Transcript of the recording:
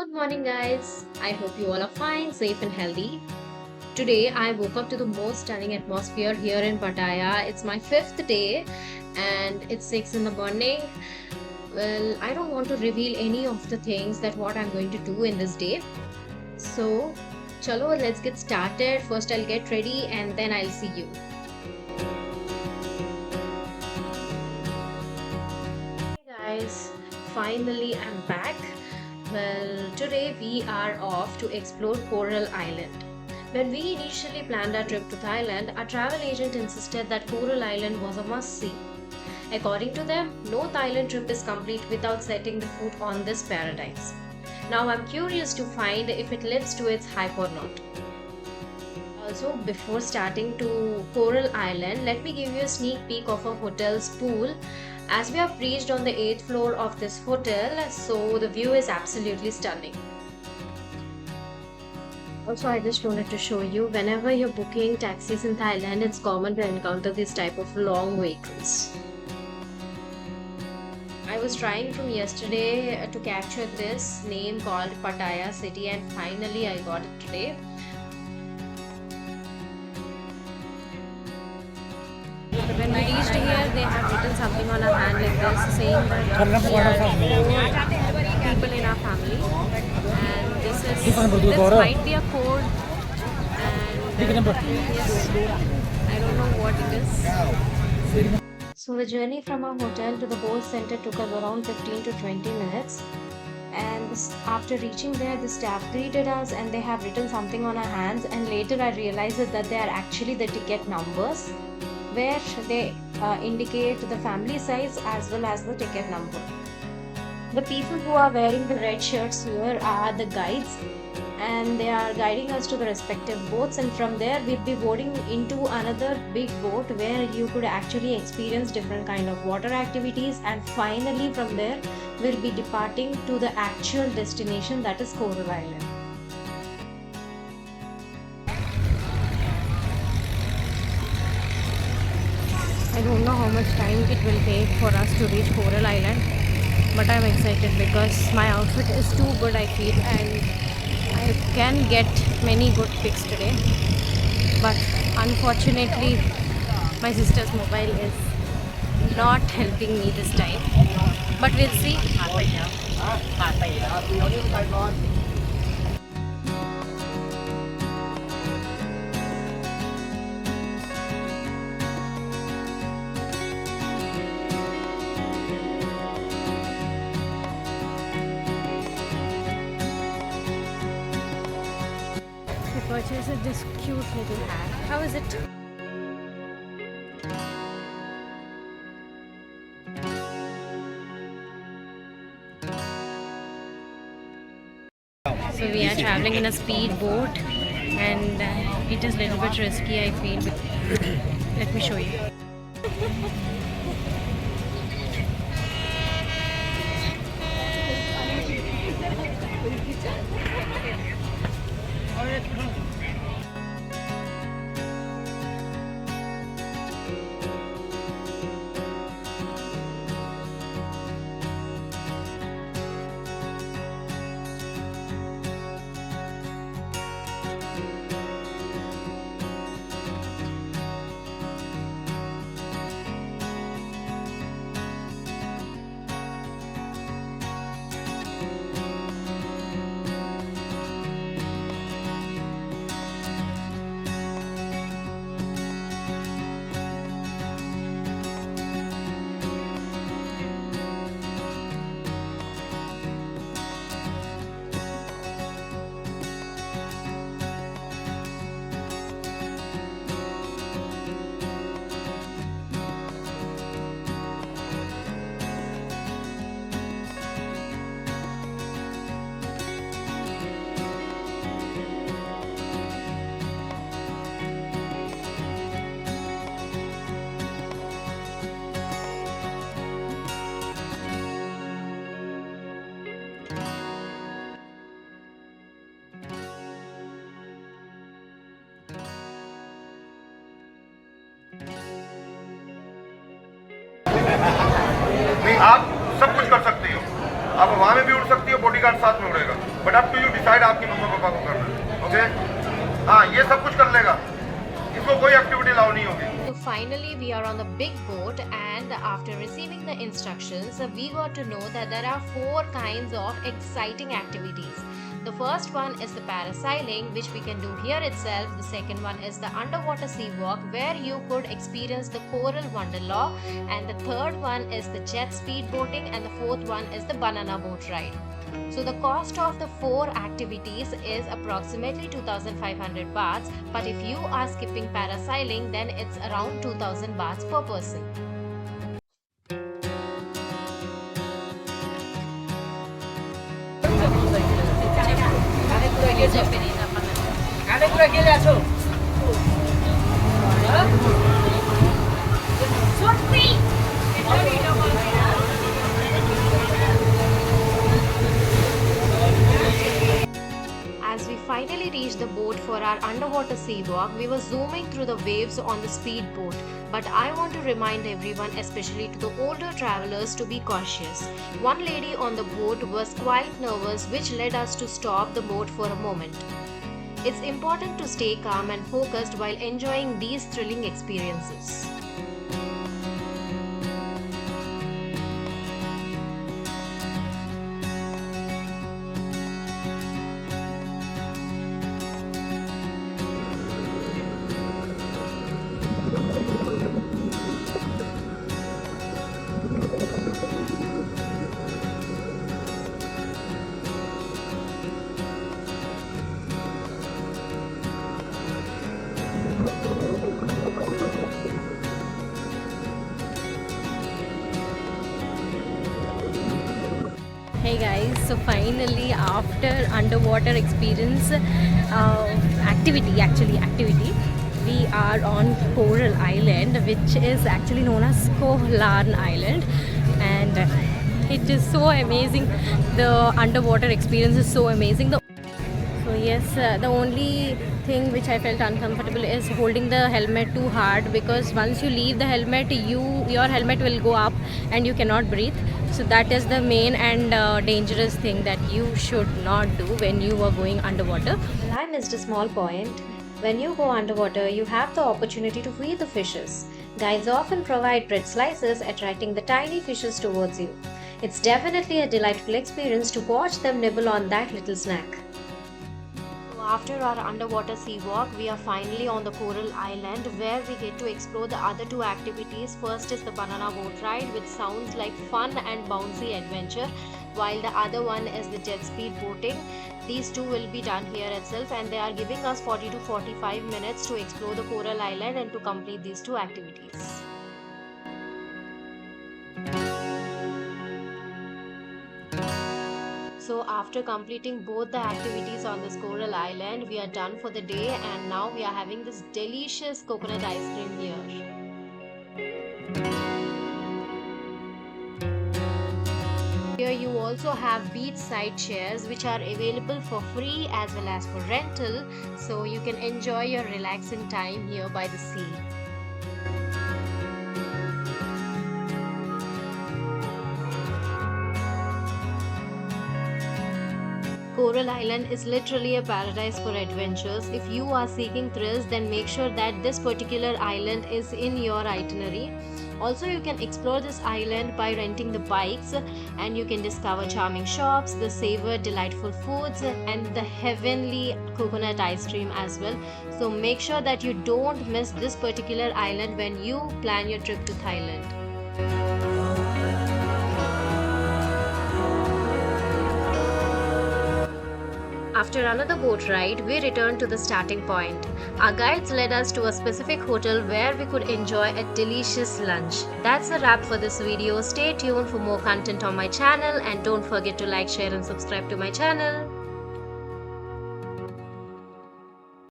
Good morning, guys. I hope you all are fine, safe, and healthy. Today, I woke up to the most stunning atmosphere here in Pattaya. It's my fifth day and it's 6 in the morning. Well, I don't want to reveal any of the things that what I'm going to do in this day. So, chalo, let's get started. First, I'll get ready and then I'll see you. Hey guys, finally I'm back. Well, today we are off to explore Coral Island. When we initially planned our trip to Thailand, our travel agent insisted that Coral Island was a must see. According to them, no Thailand trip is complete without setting the foot on this paradise. Now I'm curious to find if it lives to its hype or not. Also, before starting to Coral Island, let me give you a sneak peek of a hotel's pool. As we have reached on the 8th floor of this hotel, so the view is absolutely stunning. Also, I just wanted to show you, whenever you're booking taxis in Thailand, it's common to encounter this type of long vehicles. I was trying from yesterday to capture this name called Pattaya City, and finally I got it today. When we reached here, they have written something on our hand like this, saying that we are four people in our family, and this might be a code, and yes, I don't know what it is. So the journey from our hotel to the boat center took us around 15 to 20 minutes. And after reaching there, the staff greeted us and they have written something on our hands, and later I realized that they are actually the ticket numbers, where they indicate the family size as well as the ticket number. The people who are wearing the red shirts here are the guides, and they are guiding us to the respective boats, and from there we'll be boarding into another big boat where you could actually experience different kind of water activities, and finally from there we'll be departing to the actual destination, that is Coral Island. I don't know how much time it will take for us to reach Coral Island, but I'm excited because my outfit is too good, I feel, and I can get many good pics today. But unfortunately, my sister's mobile is not helping me this time. But we'll see. We purchased this cute little hat. How is it? So we are traveling in a speed boat, and it is a little bit risky, I feel. Let me show you. नहीं, आप सब कुछ कर सकती हो, आप हवा में भी उड़ सकती हो, बॉडीगार्ड साथ में उड़ेगा। But up to you decide आपकी मम्मा पापा को करना है। ओके हाँ, ये सब कुछ कर लेगा, इसको कोई एक्टिविटी अलाउ नहीं होगी। So finally we are on the big boat, and after receiving the instructions we got to know that there are 4 kinds of exciting activities. The first one is the parasailing, which we can do here itself. The second one is the underwater sea walk, where you could experience the coral wonderlaw, and the third one is the jet speed boating, and the fourth one is the banana boat ride. So the cost of the 4 activities is approximately 2,500 bahts, but if you are skipping parasailing then it's around 2,000 bahts per person. As we finally reached the boat for our underwater sea walk, we were zooming through the waves on the speedboat. But I want to remind everyone, especially to the older travelers, to be cautious. One lady on the boat was quite nervous, which led us to stop the boat for a moment. It's important to stay calm and focused while enjoying these thrilling experiences. Hey guys, so finally after underwater experience activity, we are on Coral Island, which is actually known as Koh Larn Island, and it is so amazing. The underwater experience is so amazing. So yes, the only thing which I felt uncomfortable is holding the helmet too hard, because once you leave the helmet, your helmet will go up and you cannot breathe. So that is the main and dangerous thing that you should not do when you are going underwater. I missed a small point. When you go underwater, you have the opportunity to feed the fishes. Guides often provide bread slices, attracting the tiny fishes towards you. It's definitely a delightful experience to watch them nibble on that little snack. After our underwater sea walk, we are finally on the Coral Island, where we get to explore the other 2 activities. First is the banana boat ride, which sounds like fun and bouncy adventure, while the other one is the jet speed boating. These 2 will be done here itself, and they are giving us 40 to 45 minutes to explore the Coral Island and to complete these 2 activities. So after completing both the activities on this Coral Island, we are done for the day, and now we are having this delicious coconut ice cream here. Here you also have beachside chairs, which are available for free as well as for rental, so you can enjoy your relaxing time here by the sea. Coral Island is literally a paradise for adventures. If you are seeking thrills, then make sure that this particular island is in your itinerary. Also, you can explore this island by renting the bikes, and you can discover charming shops, the savor delightful foods, and the heavenly coconut ice cream as well. So make sure that you don't miss this particular island when you plan your trip to Thailand. After another boat ride, we returned to the starting point. Our guides led us to a specific hotel where we could enjoy a delicious lunch. That's a wrap for this video. Stay tuned for more content on my channel, and don't forget to like, share and subscribe to my channel.